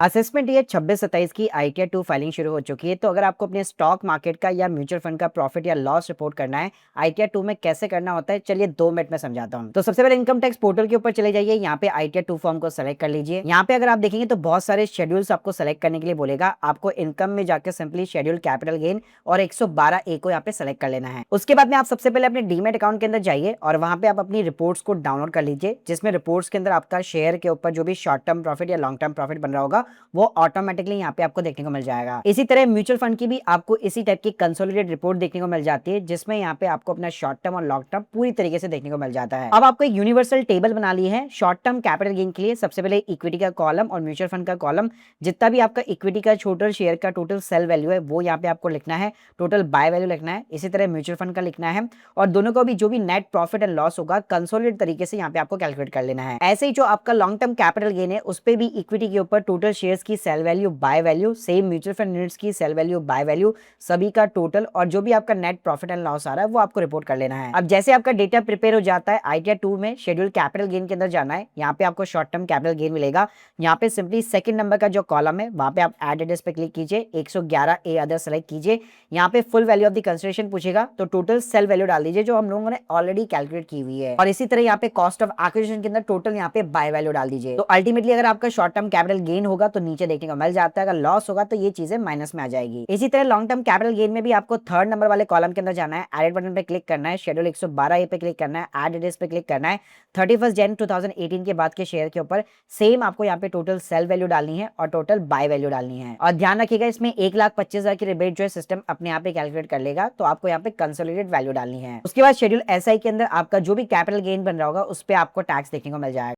Assessment year 26-27 की ITR 2 filing शुरू हो चुकी है। तो अगर आपको अपने स्टॉक मार्केट का या म्यूचुअल फंड का प्रॉफिट या लॉस रिपोर्ट करना है आईटीआर 2 में, कैसे करना होता है, चलिए 2 मिनट में समझाता हूं। तो सबसे पहले इनकम टैक्स पोर्टल के ऊपर चले जाइए। यहाँ पे आईटीआर 2 फॉर्म को सेलेक्ट कर लीजिए। यहाँ पे अगर आप देखेंगे तो बहुत सारे शेड्यूल्स आपको सेलेक्ट करने के लिए बोलेगा। आपको इनकम में जाकर सिंपली शेड्यूल कैपिटल गेन और 112A को यहाँ पे सेलेक्ट कर लेना है। उसके बाद में आप सबसे पहले अपने डीमेट अकाउंट के अंदर जाइए और वहां पे आप अपनी रिपोर्ट्स को डाउनलोड कर लीजिए, जिसमें रिपोर्ट्स के अंदर आपका शेयर के ऊपर जो भी शॉर्ट टर्म प्रॉफिट या लॉन्ग टर्म प्रॉफिट बन रहा होगा वो ऑटोमेटिकली यहाँ पे आपको देखने को मिल जाएगा। इसी तरह म्यूचुअल फंड की भी आपको इसी टाइप की कंसोलिडेटेड रिपोर्ट देखने को मिल जाती है, जिसमें यहाँ पे आपको अपना शॉर्ट टर्म और लॉन्ग टर्म पूरी तरीके से देखने को मिल जाता है। अब आपको एक यूनिवर्सल टेबल बना ली है शॉर्ट टर्म कैपिटल गेन के लिए। सबसे पहले इक्विटी का कॉलम और म्यूचुअल फंड का कॉलम, जितना भी आपका इक्विटी का टोटल शेयर का टोटल सेल वैल्यू है वो यहाँ पे आपको लिखना है, टोटल बाय वैल्यू लिखना है। इसी तरह म्यूचुअल फंड का लिखना है और दोनों को भी जो भी नेट प्रॉफिट एंड लॉस होगा कंसोलिडेटेड तरीके से यहाँ पे आपको कैलकुलेट कर लेना है। ऐसे ही जो आपका लॉन्ग टर्म कैपिटल गेन है उस पे भी इक्विटी के ऊपर टोटल शेयर्स की sale value buy value, same mutual fund units की सेल वैल्यू बाय वैल्यू, सभी का टोटल और जो भी आपका नेट प्रॉफिट एंड लॉस आ रहा है वो आपको रिपोर्ट कर लेना है। अब जैसे आपका डेटा प्रिपेयर हो जाता है आईटीआर 2 में शेड्यूल कैपिटल गेन के अंदर जाना है। यहाँ पे आपको शॉर्ट टर्म कैपिटल गेन मिलेगा। यहाँ पे सिंपली सेकंड नंबर का जो कॉलम है वहां पे आप एड एड्रेस पे क्लिक कीजिए, 111A अदर सेलेक्ट कीजिए। यहाँ पे full value of the consideration पूछेगा तो टोटल सेल वैल्यू डाल दीजिए जो हम लोगों ने ऑलरेडी कैलकुलेट की हुई है। और इसी तरह यहाँ पे कॉस्ट ऑफ एक्विजिशन के अंदर टोटल यहाँ पे बाय वैल्यू डाल दीजिए। तो अल्टीमेटली अगर आपका शॉर्ट टर्म कैपिटल गेन होगा तो नीचे देखने को मिल जाता है, अगर लॉस होगा तो ये चीजें माइनस में आ जाएगी। इसी तरह लॉन्ग टर्म कैपिटल गेन में भी आपको थर्ड नंबर वाले कॉलम के अंदर जाना है, एडिट बटन पे क्लिक करना है, शेड्यूल 112A पे क्लिक करना है, एड एड्रेस पे क्लिक करना है। 31 जन 2018 के बाद के शेयर के ऊपर सेम आपको यहाँ पे टोटल सेल वैल्यू डालनी है और टोटल बाय वैल्यू डालनी है। और ध्यान रखिएगा इसमें 1,25,000 की रिबेट जो है सिस्टम अपने यहाँ पे कैलकुलेट कर लेगा, तो आपको यहाँ पे कंसोलिडेटेड वैल्यू डालनी है। उसके बाद शेड्यूल एसआई के अंदर आपका जो भी कैपिटल गेन बन रहा होगा उस पर आपको टैक्स देखने को मिल जाएगा।